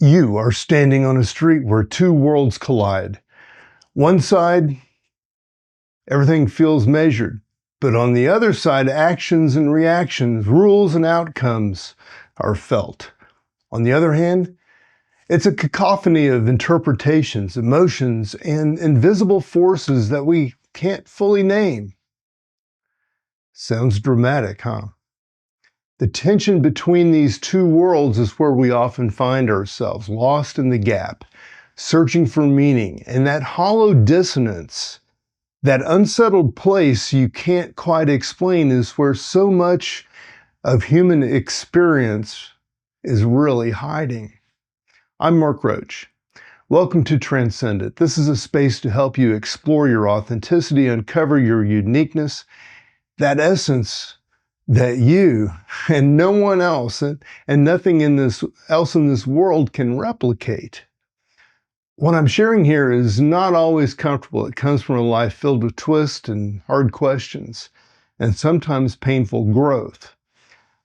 You are standing on a street where two worlds collide. One side, everything feels measured, but on the other side, actions and reactions, rules and outcomes are felt. On the other hand, it's a cacophony of interpretations, emotions, and invisible forces that we can't fully name. Sounds dramatic, huh? The tension between these two worlds is where we often find ourselves, lost in the gap, searching for meaning, and that hollow dissonance, that unsettled place you can't quite explain, is where so much of human experience is really hiding. I'm Mark Roach. Welcome to Transcendent. This is a space to help you explore your authenticity, uncover your uniqueness, that essence that you and no one else and nothing else in this world can replicate. What I'm sharing here is not always comfortable. It comes from a life filled with twists and hard questions, and sometimes painful growth.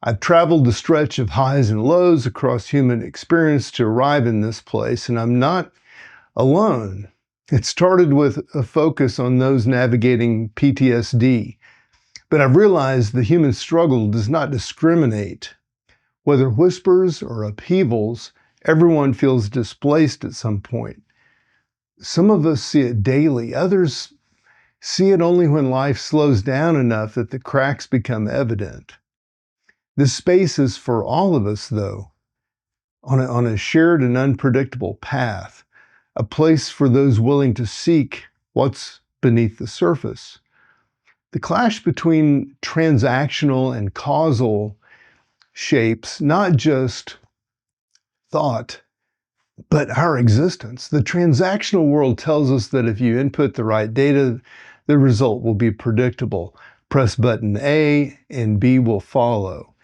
I've traveled the stretch of highs and lows across human experience to arrive in this place, and I'm not alone. It started with a focus on those navigating PTSD. But I've realized the human struggle does not discriminate. Whether whispers or upheavals, everyone feels displaced at some point. Some of us see it daily. Others see it only when life slows down enough that the cracks become evident. This space is for all of us, though, on a shared and unpredictable path, a place for those willing to seek what's beneath the surface. The clash between transactional and causal shapes not just thought, but our existence. The transactional world tells us that if you input the right data, the result will be predictable. Press button A and B will follow.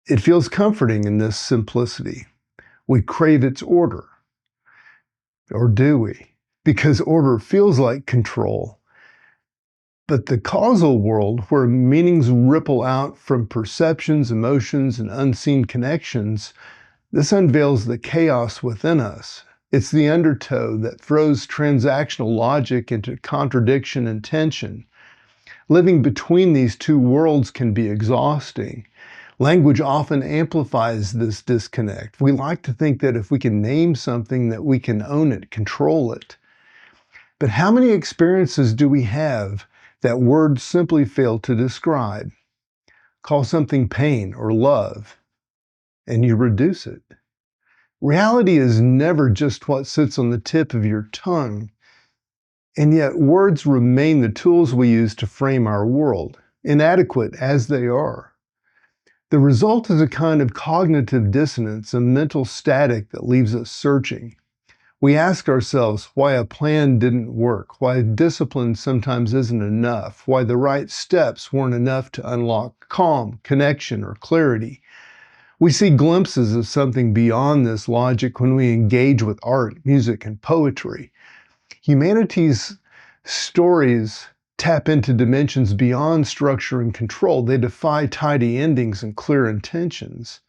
It feels comforting in this simplicity. We crave its order. Or do we? Because order feels like control. But the causal world, where meanings ripple out from perceptions, emotions, and unseen connections, this unveils the chaos within us. It's the undertow that throws transactional logic into contradiction and tension. Living between these two worlds can be exhausting. Language often amplifies this disconnect. We like to think that if we can name something, that we can own it, control it. But how many experiences do we have that words simply fail to describe? Call something pain or love, and you reduce it. Reality is never just what sits on the tip of your tongue, and yet words remain the tools we use to frame our world, inadequate as they are. The result is a kind of cognitive dissonance, a mental static that leaves us searching. We ask ourselves why a plan didn't work, why discipline sometimes isn't enough, why the right steps weren't enough to unlock calm, connection, or clarity. We see glimpses of something beyond this logic when we engage with art, music, and poetry. Humanity's stories tap into dimensions beyond structure and control. They defy tidy endings and clear intentions.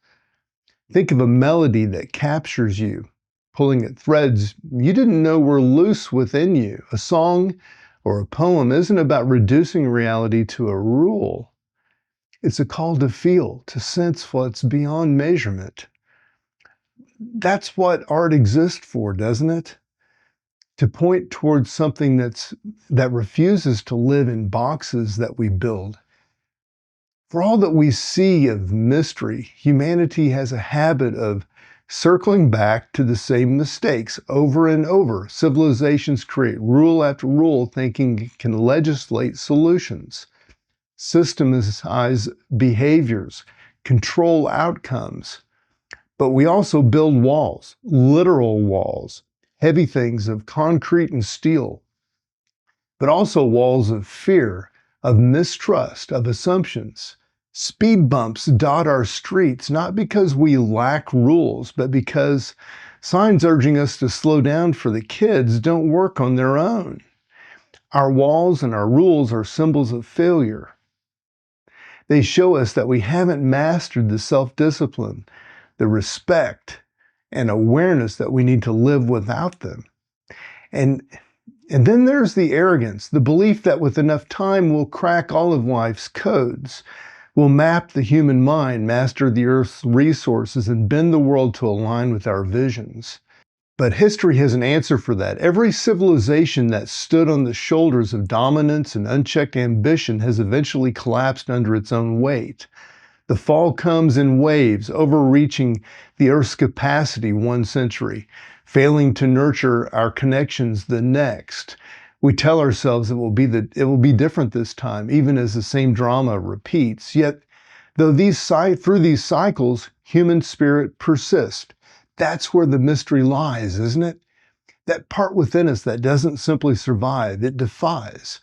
Think of a melody that captures you, pulling at threads you didn't know were loose within you. A song or a poem isn't about reducing reality to a rule. It's a call to feel, to sense what's beyond measurement. That's what art exists for, doesn't it? To point towards something that refuses to live in boxes that we build. For all that we see of mystery, humanity has a habit of circling back to the same mistakes over and over. Civilizations create rule after rule, thinking it can legislate solutions, systematize behaviors, control outcomes. But we also build walls, literal walls, heavy things of concrete and steel, but also walls of fear, of mistrust, of assumptions. Speed bumps dot our streets, not because we lack rules, but because signs urging us to slow down for the kids don't work on their own. Our walls and our rules are symbols of failure. They show us that we haven't mastered the self-discipline, the respect, and awareness that we need to live without them. And then there's the arrogance, the belief that with enough time we'll crack all of life's codes. We'll map the human mind, master the earth's resources, and bend the world to align with our visions. But history has an answer for that. Every civilization that stood on the shoulders of dominance and unchecked ambition has eventually collapsed under its own weight. The fall comes in waves, overreaching the Earth's capacity one century, failing to nurture our connections the next. We tell ourselves it will be different this time, even as the same drama repeats. Yet, through these cycles, human spirit persists. That's where the mystery lies, isn't it? That part within us that doesn't simply survive, it defies.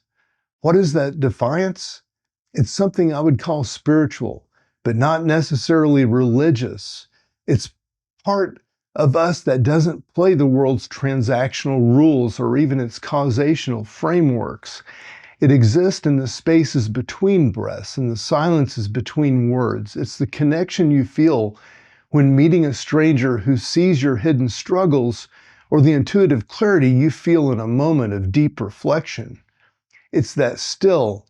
What is that defiance? It's something I would call spiritual, but not necessarily religious. It's part of us that doesn't play the world's transactional rules or even its causational frameworks. It exists in the spaces between breaths and the silences between words. It's the connection you feel when meeting a stranger who sees your hidden struggles, or the intuitive clarity you feel in a moment of deep reflection. It's that still,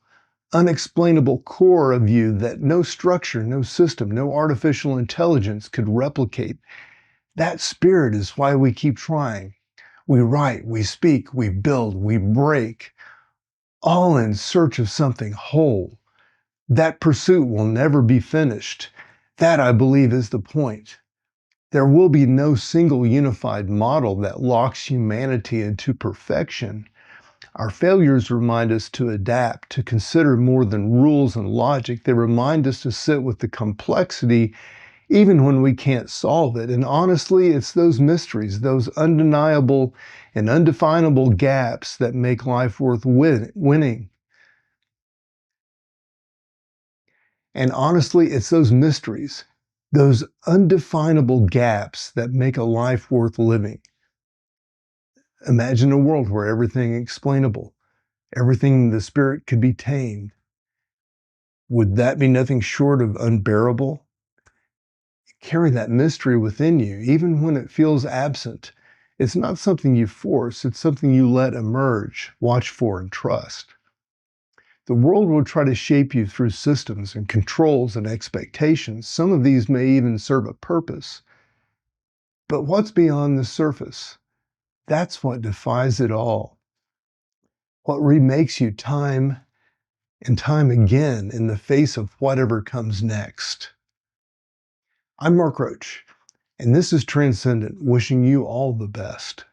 unexplainable core of you that no structure, no system, no artificial intelligence could replicate. That spirit is why we keep trying. We write, we speak, we build, we break, all in search of something whole. That pursuit will never be finished. That, I believe, is the point. There will be no single unified model that locks humanity into perfection. Our failures remind us to adapt, to consider more than rules and logic. They remind us to sit with the complexity even when we can't solve it. And honestly, it's those mysteries, those undeniable and undefinable gaps that make life worth winning. And honestly, it's those mysteries, those undefinable gaps that make a life worth living. Imagine a world where everything explainable, everything in the spirit could be tamed. Would that be nothing short of unbearable? Carry that mystery within you, even when it feels absent. It's not something you force, it's something you let emerge, watch for, and trust. The world will try to shape you through systems and controls and expectations. Some of these may even serve a purpose. But what's beyond the surface? That's what defies it all. What remakes you time and time again in the face of whatever comes next. I'm Mark Roach, and this is Transcendent, wishing you all the best.